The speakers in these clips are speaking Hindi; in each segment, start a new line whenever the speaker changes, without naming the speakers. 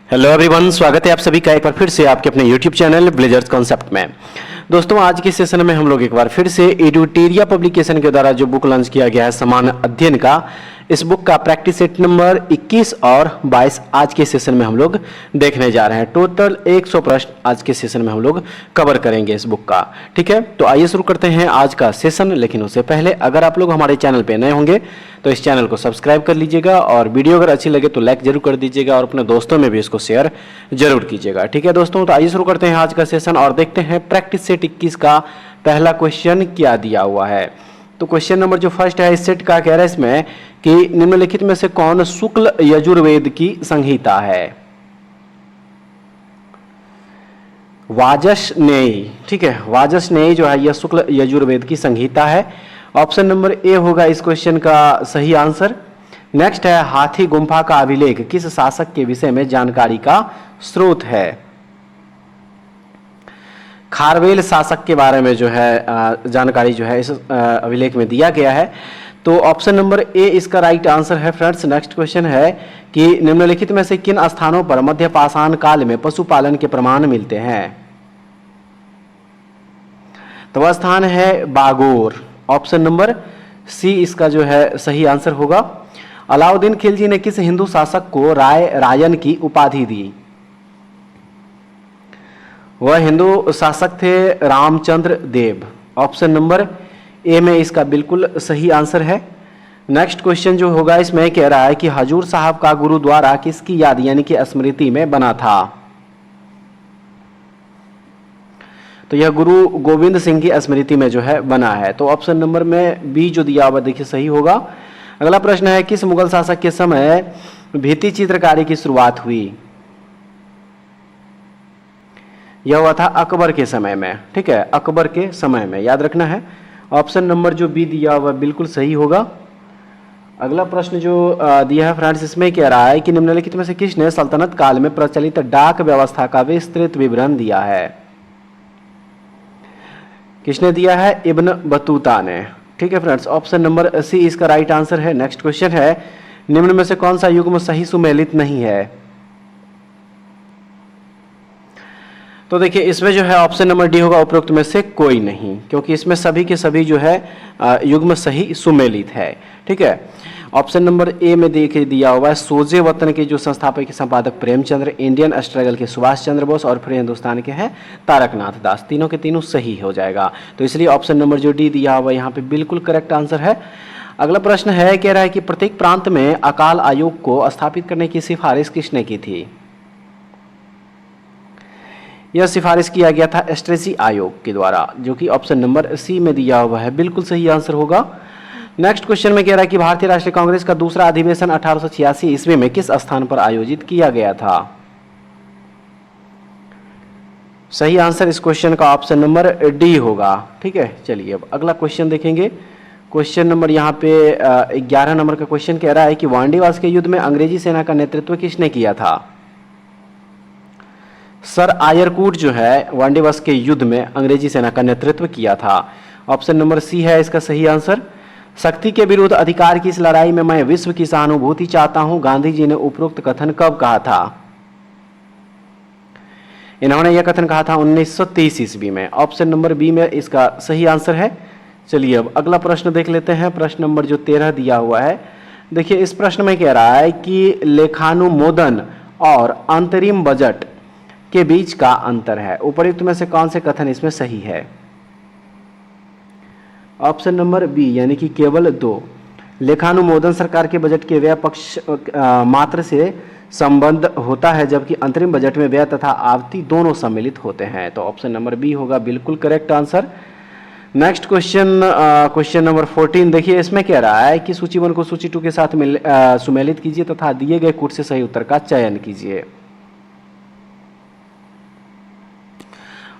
हेलो एवरीवन, स्वागत है आप सभी का एक बार फिर से आपके अपने यूट्यूब चैनल ब्लेजर्स कॉन्सेप्ट में। दोस्तों, आज के सेशन में हम लोग एक बार फिर से एडुटेरिया पब्लिकेशन के द्वारा जो बुक लॉन्च किया गया है समान अध्ययन का, इस बुक का प्रैक्टिस सेट नंबर 21 और 22 आज के सेशन में हम लोग देखने जा रहे हैं। टोटल 100 प्रश्न आज के सेशन में हम लोग कवर करेंगे इस बुक का। ठीक है, तो आइए शुरू करते हैं आज का सेशन। लेकिन उससे पहले अगर आप लोग हमारे चैनल पे नए होंगे तो इस चैनल को सब्सक्राइब कर लीजिएगा और वीडियो अगर अच्छी लगे तो लाइक जरूर कर दीजिएगा और अपने दोस्तों में भी इसको शेयर जरूर कीजिएगा। ठीक है दोस्तों, तो आइए शुरू करते हैं आज का सेशन और देखते हैं प्रैक्टिस सेट 21 का पहला क्वेश्चन क्या दिया हुआ है। तो क्वेश्चन नंबर जो फर्स्ट है इस सेट का कह रहा है इसमें कि निम्नलिखित में से कौन शुक्ल यजुर्वेद की संहिता है। वाजसनेयी, ठीक है, वाजसनेयी जो है यह शुक्ल यजुर्वेद की संहिता है। ऑप्शन नंबर ए होगा इस क्वेश्चन का सही आंसर। नेक्स्ट है हाथी गुम्फा का अभिलेख किस शासक के विषय में जानकारी का स्रोत है। खारवेल शासक के बारे में जो है जानकारी जो है इस अभिलेख में दिया गया है। तो ऑप्शन नंबर ए इसका राइट आंसर है फ्रेंड्स। नेक्स्ट क्वेश्चन है कि निम्नलिखित में से किन स्थानों पर मध्य पाषाण काल में पशुपालन के प्रमाण मिलते हैं। तो वह स्थान है बागोर। ऑप्शन नंबर सी इसका जो है सही आंसर होगा। अलाउद्दीन खिलजी ने किस हिंदू शासक को रायन की उपाधि दी। वह हिंदू शासक थे रामचंद्र देव। ऑप्शन नंबर ए में इसका बिल्कुल सही आंसर है। नेक्स्ट क्वेश्चन जो होगा इसमें कह रहा है कि हजूर साहब का गुरुद्वारा किसकी याद यानी कि स्मृति में बना था। तो यह गुरु गोविंद सिंह की स्मृति में जो है बना है। तो ऑप्शन नंबर में बी जो दिया हुआ देखिए सही होगा। अगला प्रश्न है किस मुगल शासक के समय भित्ति चित्रकारी की शुरुआत हुई। यह हुआ था अकबर के समय में। ठीक है, अकबर के समय में याद रखना है। ऑप्शन नंबर जो बी दिया हुआ बिल्कुल सही होगा। अगला प्रश्न जो दिया है फ्रेंड्स इसमें कह रहा है कि निम्नलिखित में से किसने सल्तनत काल में प्रचलित डाक व्यवस्था का विस्तृत विवरण दिया है। किसने दिया है, इब्न बतूता ने। ठीक है फ्रेंड्स, ऑप्शन नंबर सी इसका राइट आंसर है। नेक्स्ट क्वेश्चन है निम्न में से कौन सा युग्म सही सुमेलित नहीं है। तो देखिए इसमें जो है ऑप्शन नंबर डी होगा उपरोक्त में से कोई नहीं, क्योंकि इसमें सभी के सभी जो है युग्म सही सुमेलित है। ठीक है, ऑप्शन नंबर ए में देखिए दिया हुआ है सोजे वतन के जो संस्थापक संपादक प्रेमचंद्र, इंडियन स्ट्रगल के सुभाष चंद्र बोस और फिर हिंदुस्तान के हैं तारकनाथ दास। तीनों के तीनों सही हो जाएगा। तो इसलिए ऑप्शन नंबर जो डी दिया हुआ यहाँ पे बिल्कुल करेक्ट आंसर है। अगला प्रश्न है कह रहा है कि प्रत्येक प्रांत में अकाल आयोग को स्थापित करने की सिफारिश किसने की थी। यह सिफारिश किया गया था स्ट्रेसी आयोग के द्वारा, जो कि ऑप्शन नंबर सी में दिया हुआ है, बिल्कुल सही आंसर होगा। नेक्स्ट क्वेश्चन में कह रहा है कि भारतीय राष्ट्रीय कांग्रेस का दूसरा अधिवेशन 1886 ईस्वी में किस स्थान पर आयोजित किया गया था। सही आंसर इस क्वेश्चन का ऑप्शन नंबर डी होगा। ठीक है, चलिए अब अगला क्वेश्चन देखेंगे। क्वेश्चन नंबर यहाँ पे 11 नंबर का क्वेश्चन कह रहा है कि वांडीवास के युद्ध में अंग्रेजी सेना का नेतृत्व किसने किया था। सर आयरकूट जो है वांडीवास के युद्ध में अंग्रेजी सेना का नेतृत्व किया था। ऑप्शन नंबर सी है इसका सही आंसर। शक्ति के विरुद्ध अधिकार की इस लड़ाई में मैं विश्व की सहानुभूति चाहता हूं, गांधी जी ने उपरोक्त कथन कब कहा था। इन्होंने यह कथन कहा था 1923 ईस्वी में। ऑप्शन नंबर बी में इसका सही आंसर है। चलिए अब अगला प्रश्न देख लेते हैं। प्रश्न नंबर जो 13 दिया हुआ है, देखिए इस प्रश्न में कह रहा है कि लेखानुमोदन और अंतरिम बजट के बीच का अंतर है। उपयुक्त में से कौन से कथन इसमें सही है। ऑप्शन नंबर बी यानी कि केवल 2। लेखानुमोदन सरकार के बजट के व्यय पक्ष मात्र से संबंध होता है, जबकि अंतरिम बजट में व्यय तथा आवती दोनों सम्मिलित होते हैं। तो ऑप्शन नंबर बी होगा बिल्कुल correct answer. Next question, question number 14 देखिए इसमें कह रहा है कि सूची 1 को सूची 2 के साथ सुमेलित कीजिए तथा दिए गए कूट से सही उत्तर का चयन कीजिए।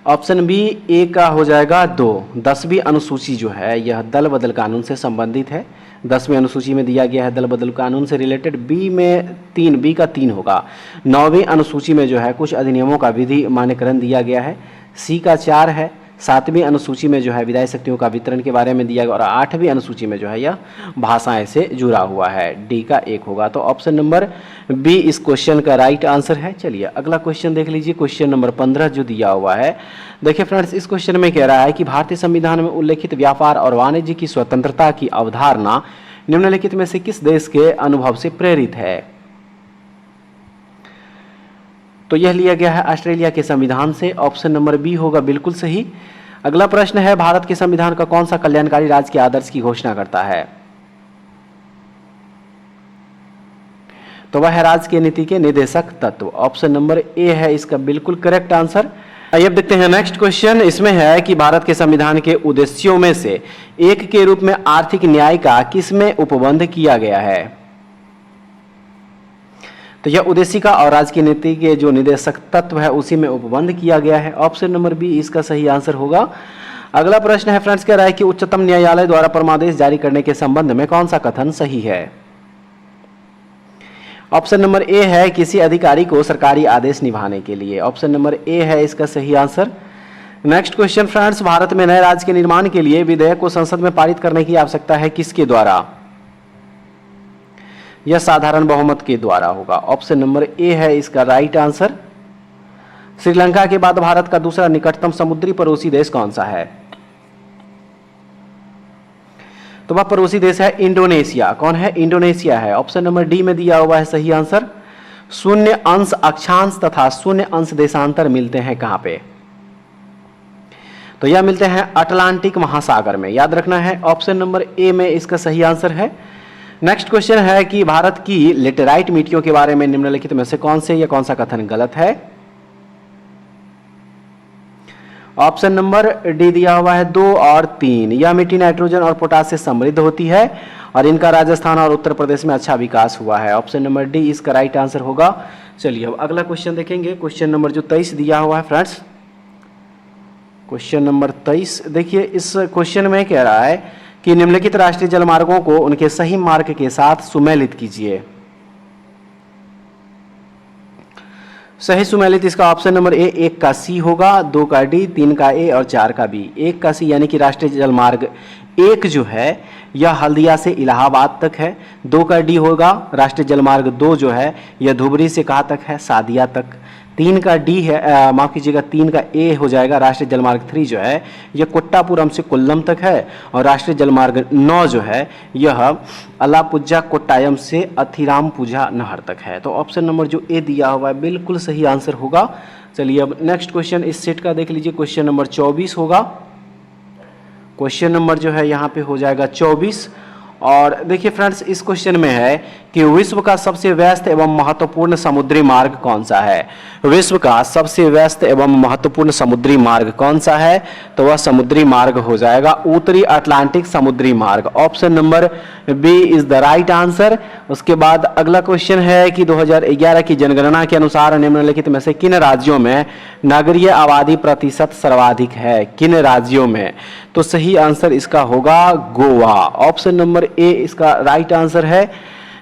ऑप्शन बी ए का हो जाएगा 2। 10वीं अनुसूची जो है यह दल बदल कानून से संबंधित है। 10वीं अनुसूची में दिया गया है दल बदल कानून से रिलेटेड। बी में 3, बी का 3 होगा। 9वीं अनुसूची में जो है कुछ अधिनियमों का विधि मान्यकरण दिया गया है। सी का 4 है। 7वीं अनुसूची में जो है विधायी शक्तियों का वितरण के बारे में दिया गया और 8वीं अनुसूची में जो है यह भाषाएं से जुड़ा हुआ है। डी का 1 होगा। तो ऑप्शन नंबर बी इस क्वेश्चन का राइट आंसर है। चलिए अगला क्वेश्चन देख लीजिए, क्वेश्चन नंबर 15 जो दिया हुआ है। देखिए फ्रेंड्स, इस क्वेश्चन में कह रहा है कि भारतीय संविधान में उल्लेखित व्यापार और वाणिज्य की स्वतंत्रता की अवधारणा निम्नलिखित में से किस देश के अनुभव से प्रेरित है? तो यह लिया गया है ऑस्ट्रेलिया के संविधान से। ऑप्शन नंबर बी होगा बिल्कुल सही। अगला प्रश्न है, भारत के संविधान का कौन सा कल्याणकारी राज्य के आदर्श की घोषणा करता है? तो वह है राज्य की नीति के निर्देशक तत्व। ऑप्शन नंबर ए है इसका बिल्कुल करेक्ट आंसर। आइए अब देखते हैं नेक्स्ट क्वेश्चन। इसमें है कि भारत के संविधान के उद्देश्यों में से एक के रूप में आर्थिक न्याय का किसमें उपबंध किया गया है? तो यह उद्देशिका और राज्य की नीति के जो निर्देशक तत्व है उसी में उपबंध किया गया है। ऑप्शन नंबर बी इसका सही आंसर होगा। अगला प्रश्न है फ्रेंड्स, कह रहा है कि उच्चतम न्यायालय द्वारा परमादेश जारी करने के संबंध में कौन सा कथन सही है? ऑप्शन नंबर ए है किसी अधिकारी को सरकारी आदेश निभाने के लिए। ऑप्शन नंबर ए है इसका सही answer. Next question friends, Bharat में नए राज्य के निर्माण के लिए विधेयक को संसद में पारित करने की आवश्यकता है किसके द्वारा? यह साधारण बहुमत के द्वारा होगा। ऑप्शन नंबर ए है इसका राइट आंसर। श्रीलंका के बाद भारत का दूसरा निकटतम समुद्री पड़ोसी देश कौन सा है? तो वह पड़ोसी देश है इंडोनेशिया। कौन है? इंडोनेशिया है। ऑप्शन नंबर डी में दिया हुआ है सही आंसर। 0 अंश अक्षांश तथा 0 अंश देशांतर मिलते हैं कहां पे? तो यह मिलते हैं अटलांटिक महासागर में, याद रखना है। ऑप्शन नंबर ए में इसका सही आंसर है। नेक्स्ट क्वेश्चन है कि भारत की लेटेराइट मिट्टियों के बारे में निम्नलिखित में से कौन सा कथन गलत है? ऑप्शन नंबर डी दिया हुआ है 2 और 3। यह मिट्टी नाइट्रोजन और पोटाश से समृद्ध होती है और इनका राजस्थान और उत्तर प्रदेश में अच्छा विकास हुआ है। ऑप्शन नंबर डी इसका राइट आंसर होगा। चलिए अब अगला क्वेश्चन देखेंगे, क्वेश्चन नंबर जो 23 दिया हुआ है फ्रेंड्स। क्वेश्चन नंबर 23 देखिए, इस क्वेश्चन में कह रहा है कि निम्नलिखित राष्ट्रीय जलमार्गों को उनके सही मार्ग के साथ सुमेलित कीजिए। सही सुमेलित इसका ऑप्शन नंबर ए 1 का सी होगा, 2 का डी, 3 का ए और 4 का बी। 1 का सी यानी कि राष्ट्रीय जलमार्ग 1 जो है यह हल्दिया से इलाहाबाद तक है। 2 का डी होगा राष्ट्रीय जलमार्ग 2 जो है यह धुबरी से कहाँ तक है? सादिया तक। 3 का डी है, माफ कीजिएगा 3 का ए हो जाएगा राष्ट्रीय जलमार्ग 3 जो है यह कोट्टापुरम से कोल्लम तक है। और राष्ट्रीय जलमार्ग 9 जो है यह अलापुझा कोट्टायम से अथिरामपुझा नहर तक है। तो ऑप्शन नंबर जो ए दिया हुआ है बिल्कुल सही आंसर होगा। चलिए अब नेक्स्ट क्वेश्चन इस सेट का देख लीजिए, क्वेश्चन नंबर 24 होगा। क्वेश्चन नंबर जो है यहाँ पे हो जाएगा 24। और देखिए फ्रेंड्स, इस क्वेश्चन में है कि विश्व का सबसे व्यस्त एवं महत्वपूर्ण समुद्री मार्ग कौन सा है? विश्व का सबसे व्यस्त एवं महत्वपूर्ण समुद्री मार्ग कौन सा है? तो वह समुद्री मार्ग हो जाएगा उत्तरी अटलांटिक समुद्री मार्ग। Option number B is the right answer. उसके बाद अगला क्वेश्चन है कि 2011 की जनगणना के अनुसार निम्नलिखित में से किन राज्यों में नगरीय आबादी प्रतिशत सर्वाधिक है? किन राज्यों में? तो सही आंसर इसका होगा गोवा। ऑप्शन नंबर ए इसका राइट आंसर है।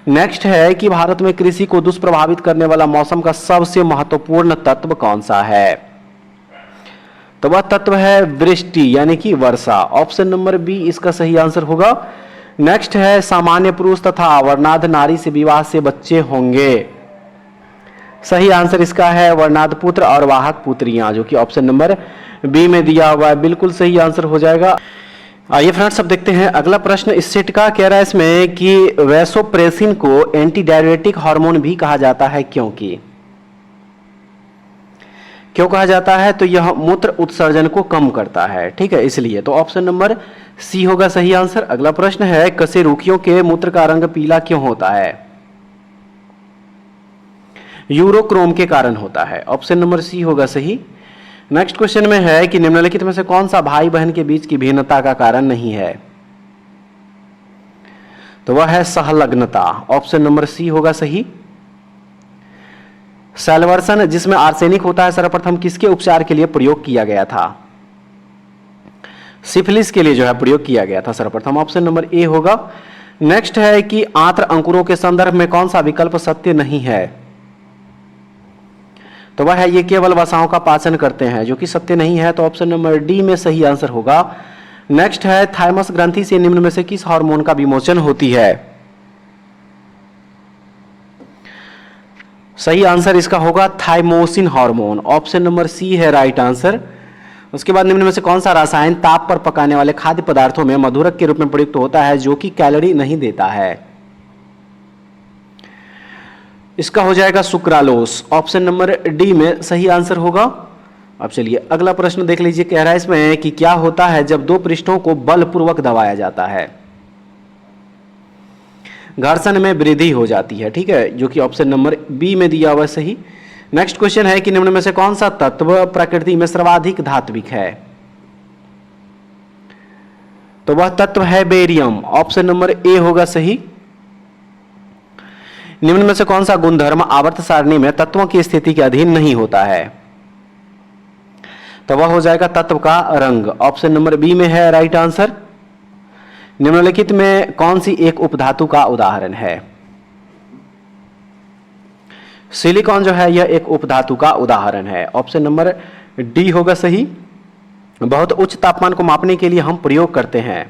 नेक्स्ट है कि भारत में कृषि को दुष्प्रभावित करने वाला मौसम का सबसे महत्वपूर्ण तत्व कौन सा है? तो वह तत्व है वृष्टि यानी कि वर्षा। ऑप्शन नंबर बी इसका सही आंसर होगा। नेक्स्ट है सामान्य पुरुष तथा वर्णाध नारी से विवाह से बच्चे होंगे। सही आंसर इसका है वर्णाध पुत्र और वाहक पुत्रियां, जो कि ऑप्शन नंबर बी में दिया हुआ है, बिल्कुल सही आंसर हो जाएगा। आइए फ्रेंड्स अब देखते हैं अगला प्रश्न इस सेट का। कह रहा है इसमें कि वैसोप्रेसिन को एंटी डायरेटिक हार्मोन भी कहा जाता है, क्योंकि क्यों कहा जाता है? तो यह मूत्र उत्सर्जन को कम करता है, ठीक है, इसलिए। तो ऑप्शन नंबर सी होगा सही आंसर। अगला प्रश्न है कशेरुकियों के मूत्र का रंग पीला क्यों होता है? यूरोक्रोम के कारण होता है। ऑप्शन नंबर सी होगा सही। नेक्स्ट क्वेश्चन में है कि निम्नलिखित में से कौन सा भाई बहन के बीच की भिन्नता का कारण नहीं है? तो वह है सहलग्नता। ऑप्शन नंबर सी होगा सही। सैलवर्सन जिसमें आर्सेनिक होता है सर्वप्रथम किसके उपचार के लिए प्रयोग किया गया था? सिफिलिस के लिए जो है प्रयोग किया गया था सर्वप्रथम। ऑप्शन नंबर ए होगा। नेक्स्ट है कि आंत्र अंकुरों के संदर्भ में कौन सा विकल्प सत्य नहीं है? तो वह है ये केवल वसाओं का पाचन करते हैं, जो कि सत्य नहीं है। तो ऑप्शन नंबर डी में सही आंसर होगा। नेक्स्ट है थाइमस ग्रंथि से निम्न में से किस हार्मोन का विमोचन होती है? सही आंसर इसका होगा thymosin hormone. Option number C है राइट आंसर। उसके बाद निम्न में से कौन सा रसायन ताप पर पकाने वाले खाद्य पदार्थों में मधुरक के रूप में प्रयुक्त होता है, जो कि कैलोरी नहीं देता है? इसका हो जाएगा सुक्रालोस। ऑप्शन नंबर डी में सही आंसर होगा। अब चलिए अगला प्रश्न देख लीजिए। कह रहा है इसमें कि क्या होता है जब दो पृष्ठों को बलपूर्वक दबाया जाता है? घर्षण में वृद्धि हो जाती है, ठीक है, जो कि ऑप्शन नंबर बी में दिया हुआ सही। नेक्स्ट क्वेश्चन है कि निम्न में से कौन सा तत्व प्रकृति में सर्वाधिक धात्विक है? तो वह तत्व है बेरियम। ऑप्शन नंबर ए होगा सही। निम्न में से कौन सा गुणधर्म आवर्त सारणी में तत्वों की स्थिति के अधीन नहीं होता है? तो वह हो जाएगा तत्व का रंग। ऑप्शन नंबर बी में है राइट आंसर। निम्नलिखित में कौन सी एक उपधातु का उदाहरण है? सिलिकॉन जो है यह एक उपधातु का उदाहरण है। ऑप्शन नंबर डी होगा सही। बहुत उच्च तापमान को मापने के लिए हम प्रयोग करते हैं,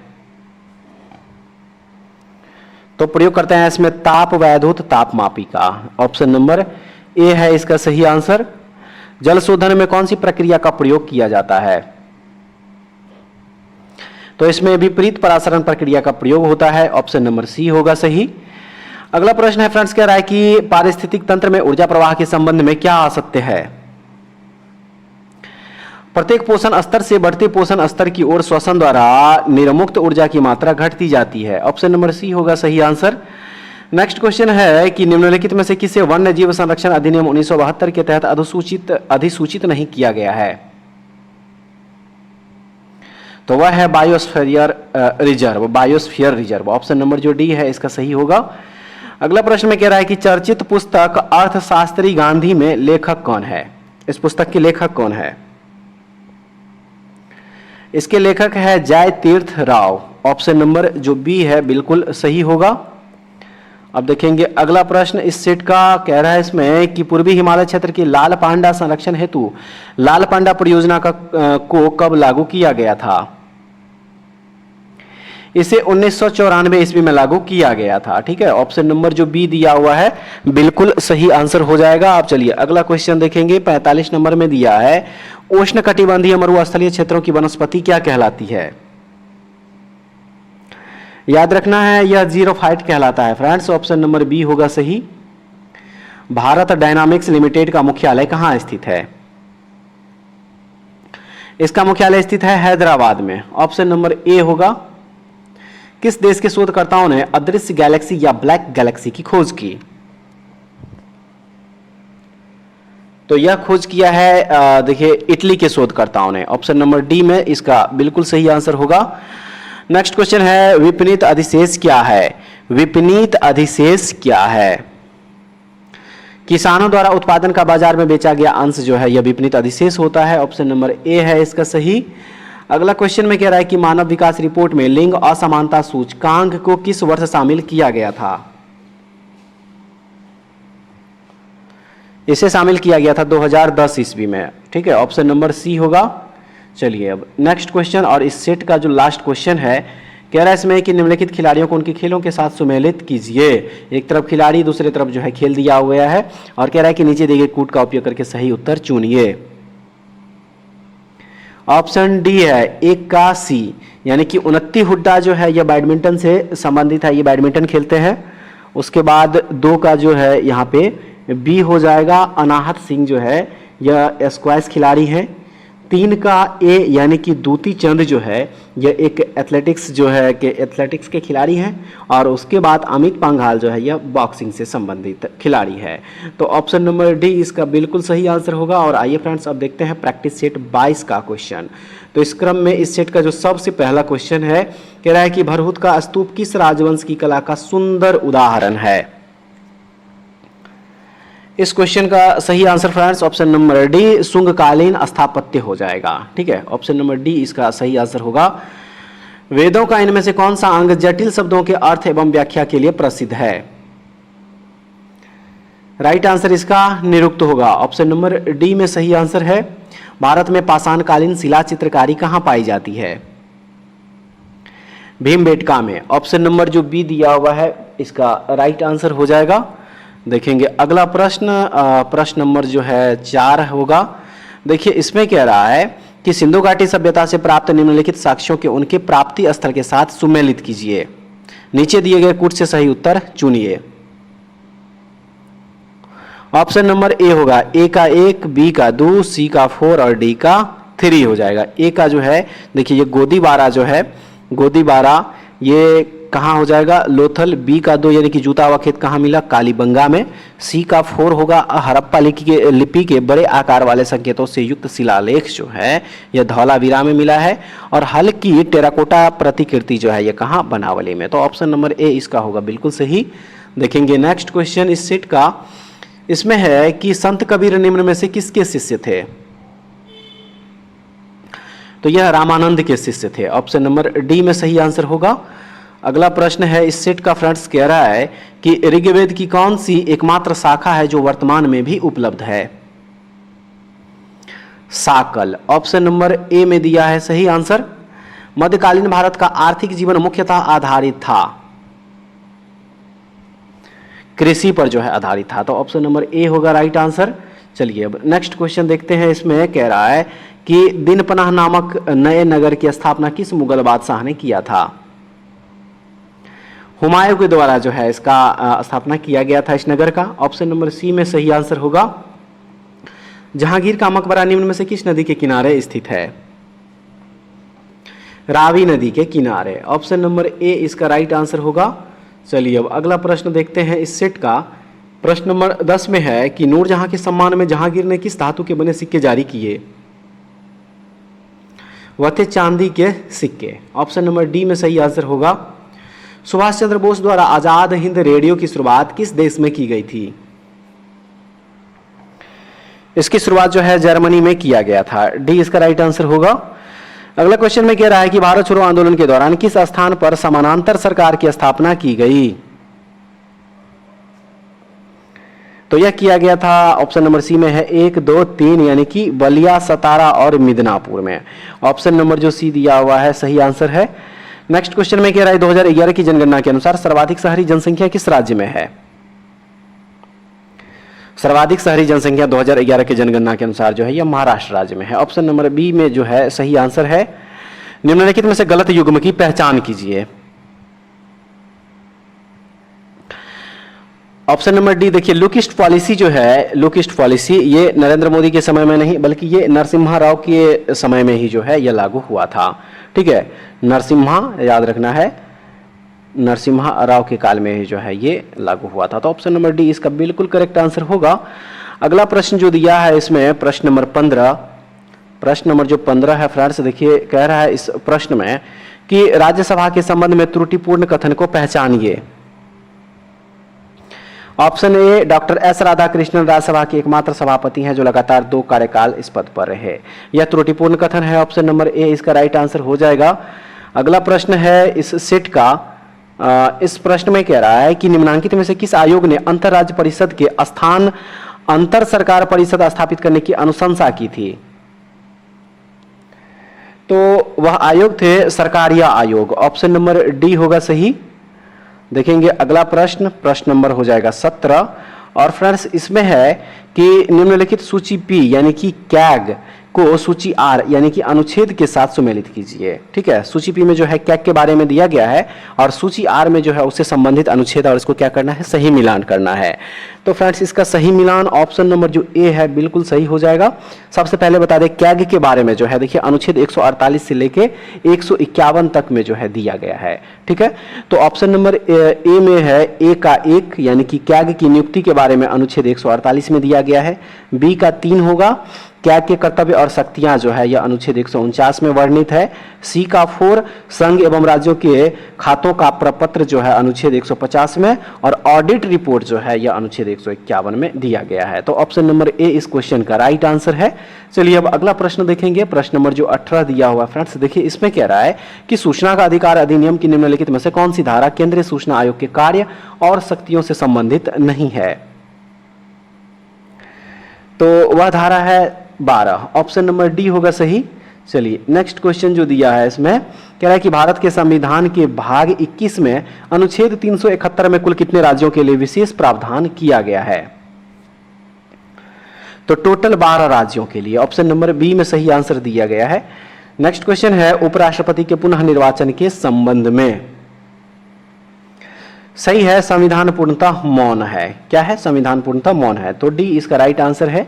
तो प्रयोग करते हैं इसमें ताप वैद्युत तापमापी का। ऑप्शन नंबर ए है इसका सही आंसर। जल शोधन में कौन सी प्रक्रिया का प्रयोग किया जाता है? तो इसमें विपरीत परासरण प्रक्रिया का प्रयोग होता है। ऑप्शन नंबर सी होगा सही। अगला प्रश्न है फ्रेंड्स, कह रहा है कि पारिस्थितिक तंत्र में ऊर्जा प्रवाह के संबंध में क्या असत्य है? प्रत्येक पोषण स्तर से बढ़ते पोषण स्तर की ओर श्वसन द्वारा निर्मुक्त ऊर्जा की मात्रा घटती जाती है। ऑप्शन नंबर सी होगा सही आंसर। नेक्स्ट क्वेश्चन है कि निम्नलिखित में से किसे वन्य जीव संरक्षण अधिनियम 1972 के तहत अधिसूचित नहीं किया गया है? तो वह है बायोस्फीयर रिजर्व। ऑप्शन नंबर जो डी है इसका सही होगा। अगला प्रश्न में कह रहा है कि चर्चित पुस्तक अर्थशास्त्री गांधी में लेखक कौन है? इस पुस्तक के लेखक कौन है? इसके लेखक है जय तीर्थ राव। ऑप्शन नंबर जो बी है बिल्कुल सही होगा। अब देखेंगे अगला प्रश्न इस सेट का। कह रहा है इसमें कि पूर्वी हिमालय क्षेत्र के लाल पांडा संरक्षण हेतु लाल पांडा परियोजना को कब लागू किया गया था? इसे 1994 ईस्वी में लागू किया गया था, ठीक है। ऑप्शन नंबर जो बी दिया हुआ है बिल्कुल सही आंसर हो जाएगा। आप चलिए अगला क्वेश्चन देखेंगे। 45 नंबर में दिया है उष्ण कटिबंधीय मरुस्थलीय क्षेत्रों की वनस्पति क्या कहलाती है? याद रखना है यह जीरोफाइट कहलाता है फ्रेंड्स। ऑप्शन नंबर बी होगा सही। भारत डायनामिक्स लिमिटेड का मुख्यालय कहां स्थित है? इसका मुख्यालय स्थित है हैदराबाद में। ऑप्शन नंबर ए होगा। किस देश के शोधकर्ताओं ने अदृश्य गैलेक्सी या ब्लैक गैलेक्सी की खोज की? तो यह खोज किया है देखिए इटली के शोधकर्ताओं ने। ऑप्शन नंबर डी में इसका बिल्कुल सही आंसर होगा। नेक्स्ट क्वेश्चन है विपणित अधिशेष क्या है? विपणित अधिशेष क्या है? किसानों द्वारा उत्पादन का बाजार में बेचा गया अंश जो है यह विपणित अधिशेष होता है। ऑप्शन नंबर ए है इसका सही। अगला क्वेश्चन में कह रहा है कि मानव विकास रिपोर्ट में लिंग असमानता सूचकांक को किस वर्ष शामिल किया गया था? इसे शामिल किया गया था 2010 ईस्वी में, ठीक है। ऑप्शन नंबर सी होगा। चलिए अब नेक्स्ट क्वेश्चन और इस सेट का जो लास्ट क्वेश्चन है कह रहा है इसमें कि निम्नलिखित खिलाड़ियों को उनके खेलों के साथ सुमेलित कीजिए। एक तरफ खिलाड़ी दूसरी तरफ जो है खेल दिया हुआ है और कह रहा है कि नीचे दिए गए कूट का उपयोग करके सही उत्तर चुनिए। ऑप्शन डी है एक का सी, यानी कि उन्नति हुड्डा जो है यह बैडमिंटन से संबंधित है, ये बैडमिंटन खेलते हैं। उसके बाद 2 का जो है यहाँ पे बी हो जाएगा, अनाहत सिंह जो है यह स्क्वैश खिलाड़ी है। 3 का ए यानी कि दूती चंद जो है यह एक एथलेटिक्स के खिलाड़ी हैं। और उसके बाद अमित पंघाल जो है यह बॉक्सिंग से संबंधित खिलाड़ी है। तो ऑप्शन नंबर डी इसका बिल्कुल सही आंसर होगा। और आइए फ्रेंड्स अब देखते हैं प्रैक्टिस सेट 22 का क्वेश्चन। तो इस क्रम में इस सेट का जो सबसे पहला क्वेश्चन है कह रहा है कि भरहुत का स्तूप किस राजवंश की कला का सुंदर उदाहरण है? इस क्वेश्चन का सही answer friends option number D शुंगकालीन स्थापत्य हो जाएगा, ठीक है। ऑप्शन नंबर डी इसका सही आंसर होगा। वेदों का इनमें से कौन सा अंग जटिल शब्दों के अर्थ एवं व्याख्या के लिए प्रसिद्ध है? राइट आंसर इसका निरुक्त होगा। ऑप्शन नंबर डी में सही आंसर है। भारत में पाषाणकालीन शिला चित्रकारी कहां पाई जाती है? भीमबेटका में। ऑप्शन नंबर जो बी दिया हुआ है इसका राइट आंसर हो जाएगा। देखेंगे अगला प्रश्न नंबर जो है 4 होगा। देखिए इसमें कह रहा है कि सिंधु घाटी सभ्यता से प्राप्त निम्नलिखित साक्ष्यों के उनके प्राप्ति स्थल के साथ सुमेलित कीजिए। नीचे दिए गए कुछ से सही उत्तर चुनिए। ऑप्शन नंबर ए होगा, ए का 1, बी का 2, सी का 4 और डी का 3 हो जाएगा। ए का जो है देखिए ये गोदीबारा जो है, गोदीबारा ये कहाँ हो जाएगा? लोथल। बी का 2 यानी कि जूता हुआ खेत कहाँ मिला? कालीबंगा में। सी का 4 होगा हड़प्पा लिपि के बड़े आकार वाले संकेतों से युक्त शिलालेख जो है यह धौलावीरा में मिला है। और हल्की टेराकोटा प्रतिकृति जो है यह कहाँ? बनावली में। तो ऑप्शन नंबर ए इसका होगा बिल्कुल सही। देखेंगे नेक्स्ट क्वेश्चन इस सेट का, इसमें है कि संत कबीर निम्न में से किसके शिष्य थे? तो यह रामानंद के शिष्य थे। ऑप्शन नंबर डी में सही आंसर होगा। अगला प्रश्न है इस सेट का फ्रेंड्स, कह रहा है कि ऋग्वेद की कौन सी एकमात्र शाखा है जो वर्तमान में भी उपलब्ध है? साकल। ऑप्शन नंबर ए में दिया है सही आंसर। मध्यकालीन भारत का आर्थिक जीवन मुख्यतः आधारित था, कृषि पर जो है आधारित था। तो ऑप्शन नंबर ए होगा राइट आंसर। चलिए अब नेक्स्ट क्वेश्चन देखते हैं। इसमें कह रहा है कि दिनपनाह नामक नए नगर की स्थापना किस मुगल बादशाह ने किया था? हुमायूं के द्वारा जो है इसका स्थापना किया गया था इस नगर का। ऑप्शन नंबर सी में सही आंसर होगा। जहांगीर का मकबरा निम्न में से किस नदी के किनारे स्थित है? रावी नदी के किनारे। ऑप्शन नंबर ए इसका राइट आंसर होगा। चलिए अब अगला प्रश्न देखते हैं इस सेट का। प्रश्न नंबर 10 में है कि नूरजहां के सम्मान में जहांगीर ने किस धातु के बने सिक्के जारी किए? वह थे चांदी के सिक्के। ऑप्शन नंबर डी में सही आंसर होगा। सुभाष चंद्र बोस द्वारा आजाद हिंद रेडियो की शुरुआत किस देश में की गई थी? इसकी शुरुआत जो है जर्मनी में किया गया था। डी इसका राइट आंसर होगा। अगला क्वेश्चन में कह रहा है कि भारत छोड़ो आंदोलन के दौरान किस स्थान पर समानांतर सरकार की स्थापना की गई? तो यह किया गया था ऑप्शन नंबर सी में है 1, 2, 3 यानी कि बलिया, सतारा और मिदनापुर में। ऑप्शन नंबर जो सी दिया हुआ है सही आंसर है। नेक्स्ट क्वेश्चन में कह रहा है 2011 की जनगणना के अनुसार सर्वाधिक शहरी जनसंख्या किस राज्य में है? सर्वाधिक शहरी जनसंख्या 2011 की जनगणना के अनुसार जो है यह महाराष्ट्र राज्य में है। ऑप्शन नंबर बी में जो है सही आंसर है। निम्नलिखित में से गलत युग्म की पहचान कीजिए। ऑप्शन नंबर डी देखिए लुकिस्ट पॉलिसी जो है, लुकिस्ट पॉलिसी ये नरेंद्र मोदी के समय में नहीं बल्कि ये नरसिम्हा राव के समय में ही जो है यह लागू हुआ था। ठीक है, नरसिम्हा याद रखना है, नरसिम्हा राव के काल में ही जो है ये लागू हुआ था। तो ऑप्शन नंबर डी इसका बिल्कुल करेक्ट आंसर होगा। अगला प्रश्न जो दिया है इसमें प्रश्न नंबर 15, प्रश्न नंबर जो 15 है फ्रेंड्स, देखिए कह रहा है इस प्रश्न में कि राज्यसभा के संबंध में त्रुटिपूर्ण कथन को पहचानिए। Option A doctor S Radhakrishnan राज्यसभा के एकमात्र सभापति हैं जो लगातार 2 कार्यकाल इस पद पर रहे। यह त्रुटिपूर्ण कथन है। ऑप्शन नंबर ए इसका राइट आंसर हो जाएगा। अगला प्रश्न है इस सेट का, इस प्रश्न में कह रहा है कि निम्नांकित में से किस आयोग ने अंतरराज्य परिषद के स्थान अंतर सरकार परिषद स्थापित करने की अनुशंसा की थी? तो वह आयोग थे सरकारिया आयोग। ऑप्शन नंबर डी होगा सही। देखेंगे अगला प्रश्न, प्रश्न नंबर हो जाएगा 17 और फ्रेंड्स इसमें है कि निम्नलिखित सूची पी यानी कि कैग को सूची आर यानी कि अनुच्छेद के साथ सुमेलित कीजिए। ठीक है, सूची पी में जो है कैग के बारे में दिया गया है और सूची आर में जो है उससे संबंधित अनुच्छेद और इसको क्या करना है, सही मिलान करना है। तो फ्रेंड्स इसका सही मिलान ऑप्शन नंबर जो ए है बिल्कुल सही हो जाएगा। सबसे पहले बता दें कैग के बारे में जो है देखिए अनुच्छेद 148 से लेके 151 तक में जो है दिया गया है। ठीक है, तो ऑप्शन नंबर ए में है ए का 1 यानी कि कैग की नियुक्ति के बारे में अनुच्छेद 148 में दिया गया है। बी का 3 होगा, कैग के कर्तव्य और शक्तियां जो है यह अनुच्छेद 149 में वर्णित है। सी का 4 संघ एवं राज्यों के खातों का प्रपत्र जो है अनुच्छेद 150 में और ऑडिट रिपोर्ट जो है यह अनुच्छेद 151 में दिया गया है। तो ऑप्शन नंबर ए इस क्वेश्चन का राइट आंसर है। चलिए अब अगला प्रश्न देखेंगे, प्रश्न नंबर जो 18 दिया हुआ फ्रेंड्स, देखिए इसमें कह रहा है कि सूचना का अधिकार अधिनियम की निम्नलिखित में से कौन सी धारा केंद्रीय सूचना आयोग के कार्य और शक्तियों से संबंधित नहीं है? तो वह धारा है 12, ऑप्शन नंबर डी होगा सही। चलिए नेक्स्ट क्वेश्चन जो दिया है इसमें कह रहा है कि भारत के संविधान के भाग 21 में अनुच्छेद 371 में कुल कितने राज्यों के लिए विशेष प्रावधान किया गया है? तो टोटल 12 राज्यों के लिए, ऑप्शन नंबर बी में सही आंसर दिया गया है। नेक्स्ट क्वेश्चन है उपराष्ट्रपति के पुनः निर्वाचन के संबंध में। सही है, संविधान पूर्णतः मौन है। क्या है? संविधान पूर्णतः मौन है, तो डी इसका राइट आंसर है।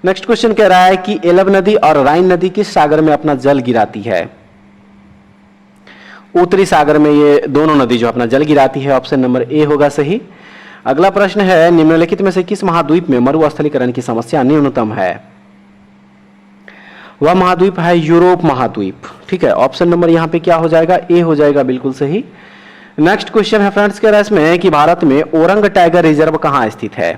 नेक्स्ट क्वेश्चन कह रहा है कि एलब नदी और राइन नदी किस सागर में अपना जल गिराती है? उत्तरी सागर में ये दोनों नदी जो अपना जल गिराती है, ऑप्शन नंबर ए होगा सही। अगला प्रश्न है निम्नलिखित में से किस महाद्वीप में मरुस्थलीकरण की समस्या न्यूनतम है? वह महाद्वीप है यूरोप महाद्वीप। ठीक है, ऑप्शन नंबर यहां पे क्या हो जाएगा? ए हो जाएगा, बिल्कुल सही। नेक्स्ट क्वेश्चन है फ्रेंड्स कह रहा है इसमें कि भारत में ओरंग टाइगर रिजर्व कहां स्थित है?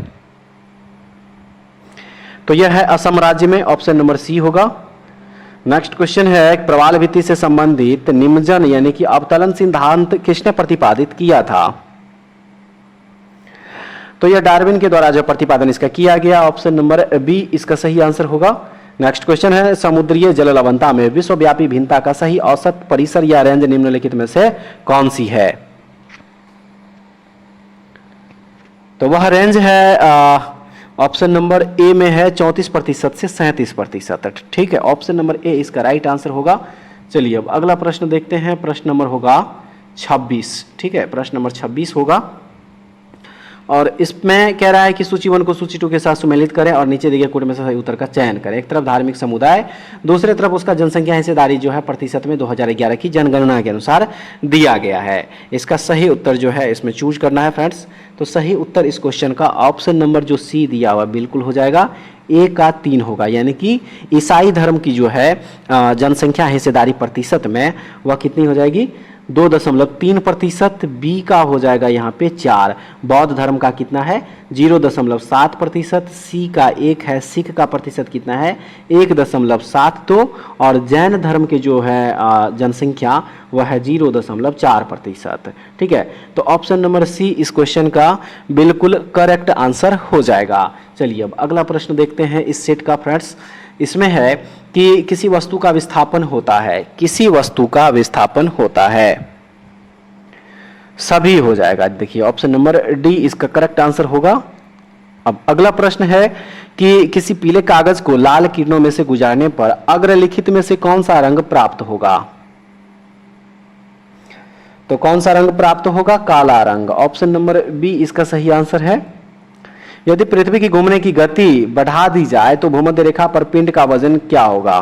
तो यह है असम राज्य में, ऑप्शन नंबर सी होगा। नेक्स्ट क्वेश्चन है प्रवाल भित्ति से संबंधित निमज्जन यानी कि अवतलन सिद्धांत किसने प्रतिपादित किया था? तो यह डार्विन के द्वारा जो प्रतिपादन इसका किया गया, ऑप्शन नंबर बी इसका सही आंसर होगा। नेक्स्ट क्वेश्चन है समुद्रीय जल लवणता में विश्वव्यापी भिन्नता का सही औसत परिसर या रेंज निम्नलिखित में से कौन सी है? तो वह रेंज है ऑप्शन नंबर ए में है 34% से 37%। ठीक है, ऑप्शन नंबर ए इसका राइट आंसर होगा। चलिए अब अगला प्रश्न देखते हैं, प्रश्न नंबर होगा 26। ठीक है, प्रश्न नंबर 26 होगा और इसमें कह रहा है कि सूची 1 को सूची 2 के साथ सुमेलित करें और नीचे दिए कोड में से सही उत्तर का चयन करें। एक तरफ धार्मिक समुदाय, दूसरे तरफ उसका जनसंख्या हिस्सेदारी जो है प्रतिशत में 2011 की जनगणना के अनुसार दिया गया है। इसका सही उत्तर जो है इसमें चूज करना है फ्रेंड्स। तो सही उत्तर इस क्वेश्चन का ऑप्शन नंबर जो सी दिया हुआ बिल्कुल हो जाएगा, ए का 3 होगा, यानी कि ईसाई धर्म की जो है जनसंख्या हिस्सेदारी प्रतिशत में वह कितनी हो जाएगी? 2.3%। बी का हो जाएगा यहाँ पे 4। बौद्ध धर्म का कितना है? 0.7%। सी का 1 है। सिख का प्रतिशत कितना है? 1.72। और जैन धर्म के जो है जनसंख्या वह है 0.4%। ठीक है, तो ऑप्शन नंबर सी इस क्वेश्चन का बिल्कुल करेक्ट आंसर हो जाएगा। चलिए अब अगला प्रश्न देखते हैं इस सेट का फ्रेंड्स। इसमें है कि किसी वस्तु का विस्थापन होता है, किसी वस्तु का विस्थापन होता है, सभी हो जाएगा। देखिए ऑप्शन नंबर डी इसका करेक्ट आंसर होगा। अब अगला प्रश्न है कि किसी पीले कागज को लाल किरणों में से गुजारने पर अग्रलिखित में से कौन सा रंग प्राप्त होगा? तो कौन सा रंग प्राप्त होगा? काला रंग। ऑप्शन नंबर बी इसका सही आंसर है। यदि पृथ्वी की घूमने की गति बढ़ा दी जाए तो भूमध्य रेखा पर पिंड का वजन क्या होगा?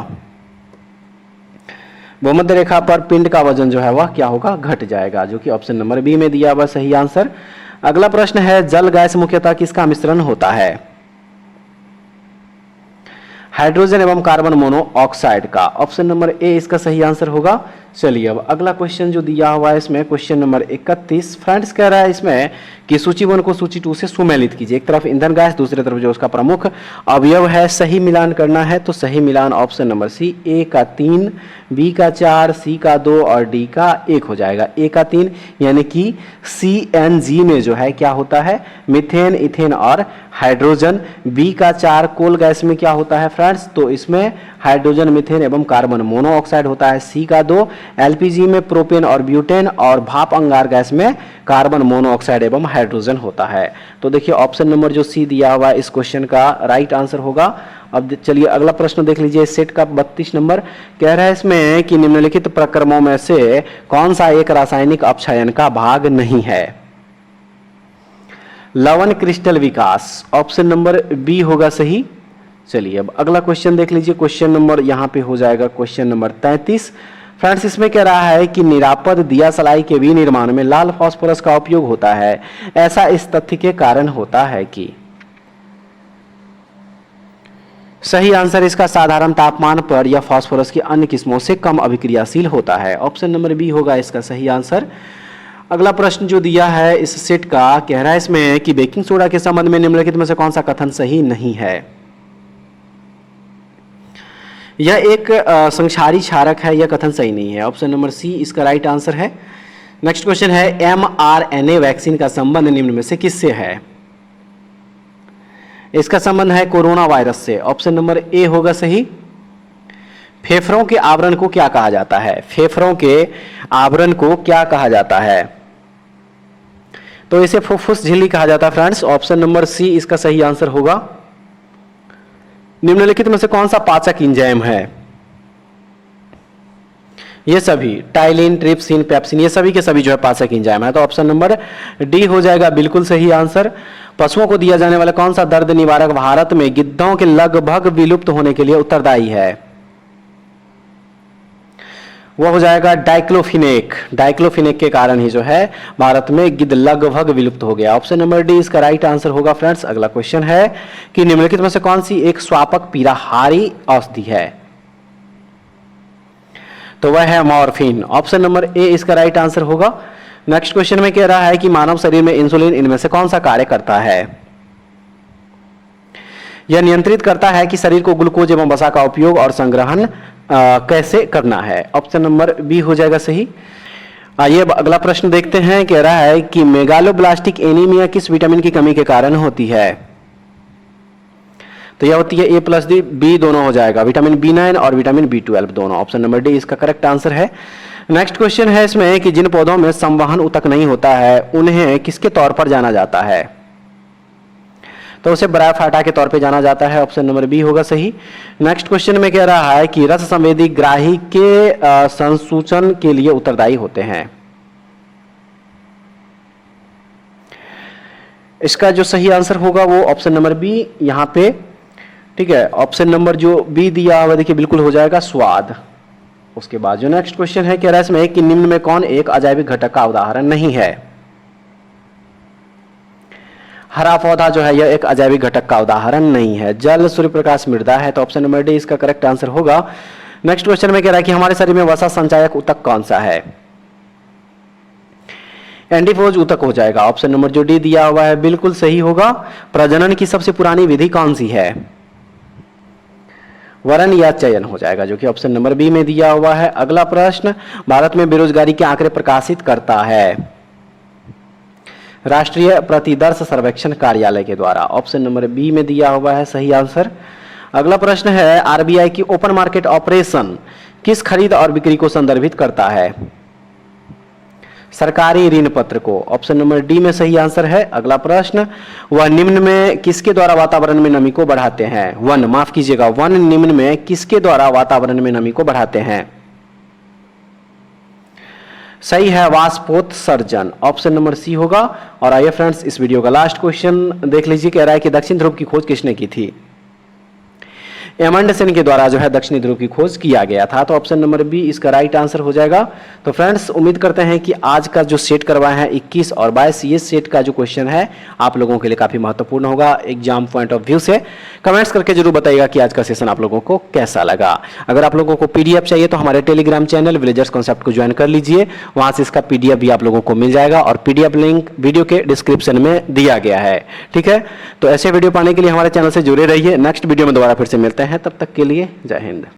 भूमध्य रेखा पर पिंड का वजन जो है वह क्या होगा? घट जाएगा, जो कि ऑप्शन नंबर बी में दिया हुआ सही आंसर। अगला प्रश्न है जल गैस मुख्यतः किसका मिश्रण होता है? हाइड्रोजन एवं कार्बन मोनोऑक्साइड का। ऑप्शन नंबर ए इसका सही आंसर होगा। चलिए अब अगला क्वेश्चन जो दिया हुआ है इसमें क्वेश्चन नंबर 31 फ्रेंड्स कह रहा है इसमें कि सूची 1 को सूची 2 से सुमेलित कीजिए। एक तरफ ईंधन गैस, दूसरी तरफ जो उसका प्रमुख अवयव है, सही मिलान करना है। तो सही मिलान ऑप्शन नंबर सी, ए का 3, बी का 4, सी का 2 और डी का 1 हो जाएगा। ए का 3 यानी कि CNG में जो है क्या होता है? मीथेन, इथेन और हाइड्रोजन। बी का 4 कोल गैस में क्या होता है फ्रेंड्स? तो इसमें हाइड्रोजन, मीथेन एवं कार्बन मोनोऑक्साइड होता है। सी का 2 LPG में प्रोपेन और ब्यूटेन और भाप अंगार गैस में कार्बन मोनोऑक्साइड एवं हाइड्रोजन होता है। तो देखिए ऑप्शन नंबर जो सी दिया हुआ इस क्वेश्चन का राइट आंसर होगा। अब चलिए अगला प्रश्न देख लीजिए सेट का 32 नंबर कह रहा है इसमें कि निम्नलिखित प्रक्रमों में से कौन सा एक रासायनिक अपक्षयन का भाग नहीं है? लवण क्रिस्टल विकास। ऑप्शन नंबर बी होगा सही। चलिए अब अगला क्वेश्चन देख लीजिए, क्वेश्चन नंबर यहाँ पे हो जाएगा क्वेश्चन नंबर 33 फ्रेंड्स। इसमें कह रहा है कि निरापद दिया सलाई के विनिर्माण में लाल फास्फोरस का उपयोग होता है। ऐसा इस तथ्य के कारण होता है कि? सही आंसर इसका साधारण तापमान पर यह फास्फोरस की अन्य किस्मों से कम अभिक्रियाशील होता है। ऑप्शन नंबर बी होगा इसका सही आंसर। अगला प्रश्न जो दिया है इस सेट का कह रहा है इसमें कि बेकिंग सोडा के संबंध में निम्नलिखित में से कौन सा कथन सही नहीं है? यह एक संक्षारी क्षारक है, यह कथन सही नहीं है। ऑप्शन नंबर सी इसका राइट आंसर है। नेक्स्ट क्वेश्चन है mRNA वैक्सीन का संबंध निम्न में से किससे है? इसका संबंध है कोरोना वायरस से। ऑप्शन नंबर ए होगा सही। फेफड़ों के आवरण को क्या कहा जाता है? फेफड़ों के आवरण को क्या कहा जाता है? तो इसे फुफ्फुस झिल्ली कहा जाता है फ्रेंड्स। ऑप्शन नंबर सी इसका सही आंसर होगा। निम्नलिखित में से कौन सा पाचक एंजाइम है? ये सभी टाइलिन, ट्रिप्सिन, पेप्सिन, ये सभी के सभी जो है पाचक एंजाइम है। तो ऑप्शन नंबर डी हो जाएगा बिल्कुल सही आंसर। पशुओं को दिया जाने वाला कौन सा दर्द निवारक भारत में गिद्धों के लगभग विलुप्त होने के लिए उत्तरदायी है? वो हो जाएगा डाइक्लोफिनेक। डाइक्लोफिनेक के कारण ही जो है भारत में गिद्ध लगभग विलुप्त हो गया। ऑप्शन नंबर डी इसका राइट आंसर होगा फ्रेंड्स। अगला क्वेश्चन है कि निम्नलिखित में से कौन सी एक स्वापक पीड़ाहारी औषधि है? तो वह है मॉर्फिन। ऑप्शन नंबर ए इसका राइट आंसर होगा। नेक्स्ट क्वेश्चन में कह रहा है कि मानव शरीर में इंसुलिन इनमें से कौन सा कार्य करता है? यह नियंत्रित करता है कि शरीर को ग्लूकोज एवं वसा का उपयोग और संग्रहण कैसे करना है। ऑप्शन नंबर बी हो जाएगा सही। आइए अगला प्रश्न देखते हैं। कह रहा है कि मेगालोब्लास्टिक एनीमिया किस विटामिन की कमी के कारण होती है? तो यह होती है A+D, बी दोनों हो जाएगा, विटामिन B9 और विटामिन B12 दोनों। ऑप्शन नंबर डी इसका करेक्ट आंसर है। नेक्स्ट क्वेश्चन है इसमें कि जिन पौधों में संवहन ऊतक नहीं होता है उन्हें किसके तौर पर जाना जाता है? तो उसे ब्रायोफाइटा के तौर पे जाना जाता है। ऑप्शन नंबर बी होगा सही। नेक्स्ट क्वेश्चन में कह रहा है कि रस संवेदी ग्राही के संसूचन के लिए उत्तरदायी होते हैं। इसका जो सही आंसर होगा वो ऑप्शन नंबर बी यहां पे, ठीक है। ऑप्शन नंबर जो बी दिया हुआ देखिए बिल्कुल हो जाएगा स्वाद। उसके बाद जो नेक्स्ट क्वेश्चन है कह रहा है इसमें कि निम्न में कौन एक अजैविक घटक का उदाहरण नहीं है? हरा पौधा जो है यह एक अजैविक घटक का उदाहरण नहीं है। जल, सूर्य प्रकाश, मृदा है। तो ऑप्शन नंबर डी इसका करेक्ट आंसर होगा। नेक्स्ट क्वेश्चन में कह रहा है कि हमारे शरीर में वसा संचायक ऊतक कौन सा है? एंडीफोज ऊतक हो जाएगा। ऑप्शन नंबर जो डी दिया हुआ है बिल्कुल सही होगा। प्रजनन की सबसे पुरानी विधि कौन सी है? वरण या चयन हो जाएगा, जो कि ऑप्शन नंबर बी में दिया हुआ है। अगला प्रश्न, भारत में बेरोजगारी के आंकड़े प्रकाशित करता है राष्ट्रीय प्रतिदर्श सर्वेक्षण कार्यालय के द्वारा। ऑप्शन नंबर बी में दिया हुआ है सही आंसर। अगला प्रश्न है, आरबीआई की ओपन मार्केट ऑपरेशन किस खरीद और बिक्री को संदर्भित करता है? सरकारी ऋण पत्र को। ऑप्शन नंबर डी में सही आंसर है। अगला प्रश्न, वह निम्न में किसके द्वारा वातावरण में नमी को बढ़ाते हैं? वन, माफ कीजिएगा, वन निम्न में किसके द्वारा वातावरण में नमी को बढ़ाते हैं? सही है, वाष्पोत्सर्जन। ऑप्शन नंबर सी होगा। और आइए फ्रेंड्स इस वीडियो का लास्ट क्वेश्चन देख लीजिए। कह रहा है कि दक्षिण ध्रुव की खोज किसने की थी? एमंडसन के द्वारा जो है दक्षिणी ध्रुव की खोज किया गया था। तो ऑप्शन नंबर बी इसका राइट आंसर हो जाएगा। तो फ्रेंड्स उम्मीद करते हैं कि आज का जो सेट करवाए हैं 21 और 22, ये सेट का जो क्वेश्चन है आप लोगों के लिए काफी महत्वपूर्ण होगा एग्जाम पॉइंट ऑफ व्यू से। कमेंट्स करके जरूर बताइएगा कि आज का सेशन आप लोगों को कैसा लगा। अगर आप लोगों को पीडीएफ चाहिए तो हमारे टेलीग्राम चैनल विलेजर्स कॉन्सेप्ट को ज्वाइन कर लीजिए, वहां से इसका पीडीएफ भी आप लोगों को मिल जाएगा और पीडीएफ लिंक वीडियो के डिस्क्रिप्शन में दिया गया है। ठीक है, तो ऐसे वीडियो पाने के लिए हमारे चैनल से जुड़े रहिए। नेक्स्ट वीडियो में दोबारा फिर से मिलते हैं, तब तक के लिए जय हिंद।